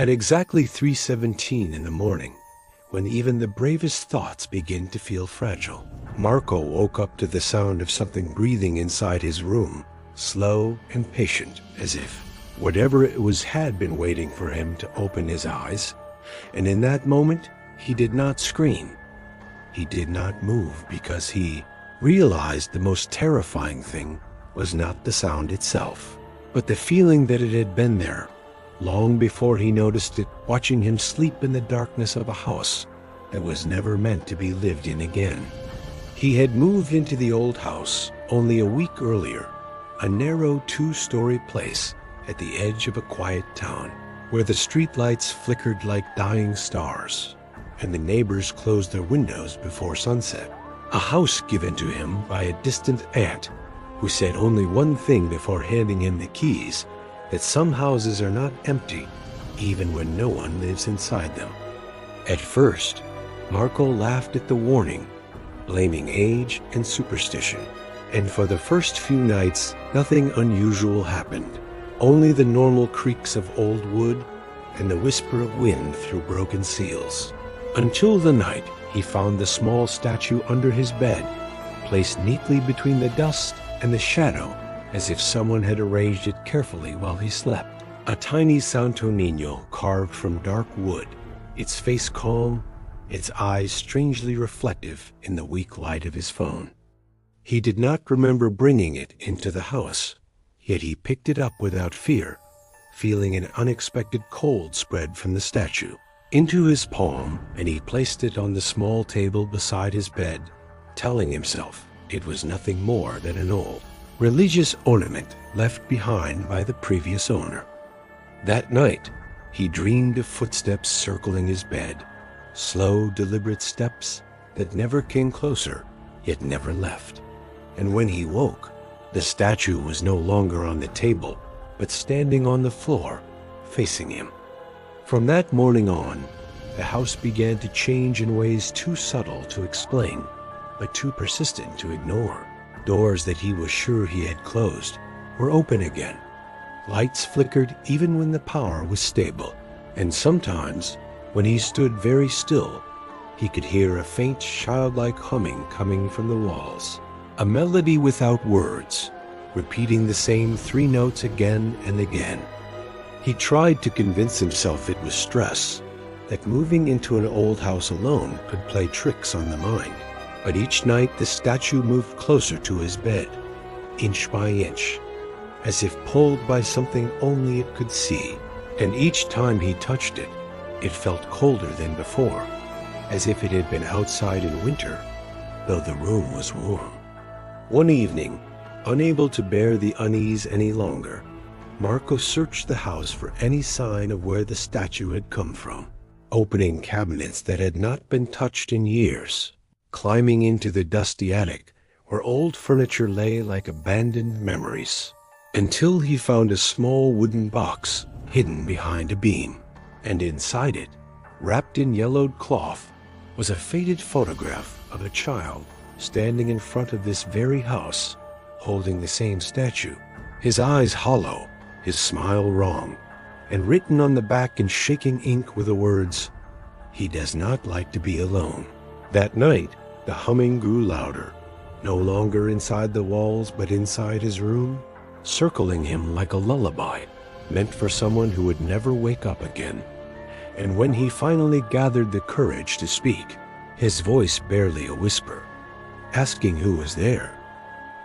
At exactly 3:17 in the morning, when even the bravest thoughts begin to feel fragile, Marco woke up to the sound of something breathing inside his room, slow and patient, as if whatever it was had been waiting for him to open his eyes. And in that moment, he did not scream. He did not move because he realized the most terrifying thing was not the sound itself, but the feeling that it had been there long before he noticed it, watching him sleep in the darkness of a house that was never meant to be lived in again. He had moved into the old house only a week earlier, a narrow 2-story place at the edge of a quiet town, where the streetlights flickered like dying stars, and the neighbors closed their windows before sunset. A house given to him by a distant aunt, who said only one thing before handing him the keys: that some houses are not empty, even when no one lives inside them. At first, Marco laughed at the warning, blaming age and superstition. And for the first few nights, nothing unusual happened. Only the normal creaks of old wood and the whisper of wind through broken seals. Until the night he found the small statue under his bed, placed neatly between the dust and the shadow, as if someone had arranged it carefully while he slept. A tiny Santo Niño carved from dark wood, its face calm, its eyes strangely reflective in the weak light of his phone. He did not remember bringing it into the house, yet he picked it up without fear, feeling an unexpected cold spread from the statue into his palm, and he placed it on the small table beside his bed, telling himself it was nothing more than an old religious ornament left behind by the previous owner. That night, he dreamed of footsteps circling his bed, slow, deliberate steps that never came closer, yet never left. And when he woke, the statue was no longer on the table, but standing on the floor, facing him. From that morning on, the house began to change in ways too subtle to explain, but too persistent to ignore. Doors that he was sure he had closed were open again. Lights flickered even when the power was stable, and sometimes, when he stood very still, he could hear a faint childlike humming coming from the walls, a melody without words, repeating the same 3 notes again and again. He tried to convince himself it was stress, that moving into an old house alone could play tricks on the mind. But each night the statue moved closer to his bed, inch by inch, as if pulled by something only it could see. And each time he touched it, it felt colder than before, as if it had been outside in winter, though the room was warm. One evening, unable to bear the unease any longer, Marco searched the house for any sign of where the statue had come from, opening cabinets that had not been touched in years, climbing into the dusty attic where old furniture lay like abandoned memories, until he found a small wooden box hidden behind a beam. And inside it, wrapped in yellowed cloth, was a faded photograph of a child standing in front of this very house, holding the same statue, his eyes hollow, his smile wrong, and written on the back in shaking ink were the words, "He does not like to be alone." That night, the humming grew louder, no longer inside the walls but inside his room, circling him like a lullaby, meant for someone who would never wake up again. And when he finally gathered the courage to speak, his voice barely a whisper, asking who was there,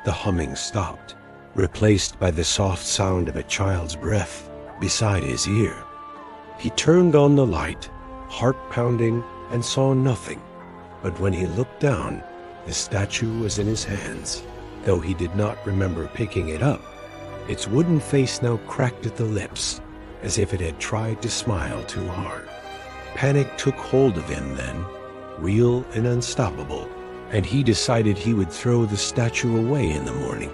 the humming stopped, replaced by the soft sound of a child's breath beside his ear. He turned on the light, heart pounding, and saw nothing. But when he looked down, the statue was in his hands, though he did not remember picking it up. Its wooden face now cracked at the lips, as if it had tried to smile too hard. Panic took hold of him then, real and unstoppable, and he decided he would throw the statue away in the morning,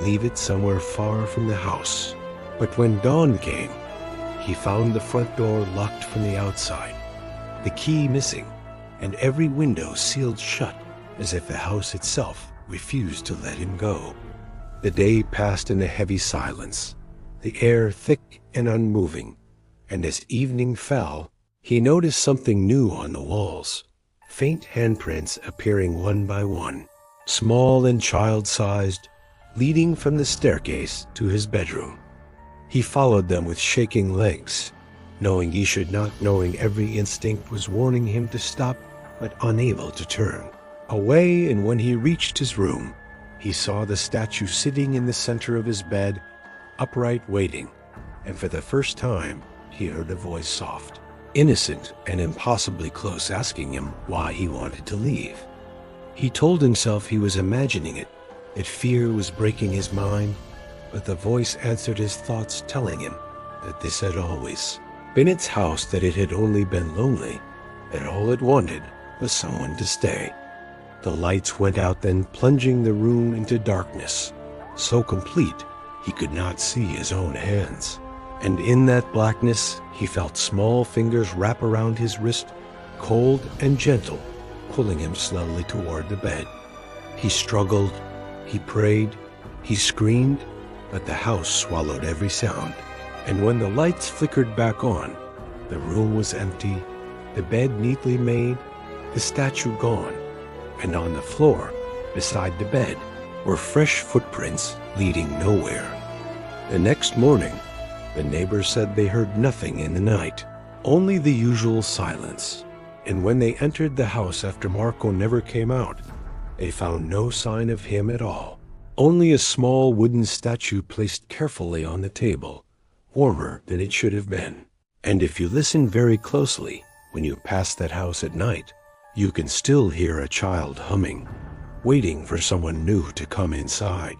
leave it somewhere far from the house. But when dawn came, he found the front door locked from the outside, the key missing, and every window sealed shut, as if the house itself refused to let him go. The day passed in a heavy silence, the air thick and unmoving, and as evening fell, he noticed something new on the walls. Faint handprints appearing one by one, small and child-sized, leading from the staircase to his bedroom. He followed them with shaking legs, knowing he should not, knowing every instinct was warning him to stop, but unable to turn away. And when he reached his room, he saw the statue sitting in the center of his bed, upright, waiting. And for the first time, he heard a voice, soft, innocent, and impossibly close, asking him why he wanted to leave. He told himself he was imagining it, that fear was breaking his mind, but the voice answered his thoughts, telling him that this had always been its house, that it had only been lonely, that all it wanted was someone to stay. The lights went out then, plunging the room into darkness, so complete he could not see his own hands. And in that blackness, he felt small fingers wrap around his wrist, cold and gentle, pulling him slowly toward the bed. He struggled, he prayed, he screamed, but the house swallowed every sound. And when the lights flickered back on, the room was empty, the bed neatly made, the statue gone, and on the floor, beside the bed, were fresh footprints leading nowhere. The next morning, the neighbors said they heard nothing in the night, only the usual silence. And when they entered the house after Marco never came out, they found no sign of him at all, only a small wooden statue placed carefully on the table, warmer than it should have been. And if you listen very closely, when you pass that house at night, you can still hear a child humming, waiting for someone new to come inside.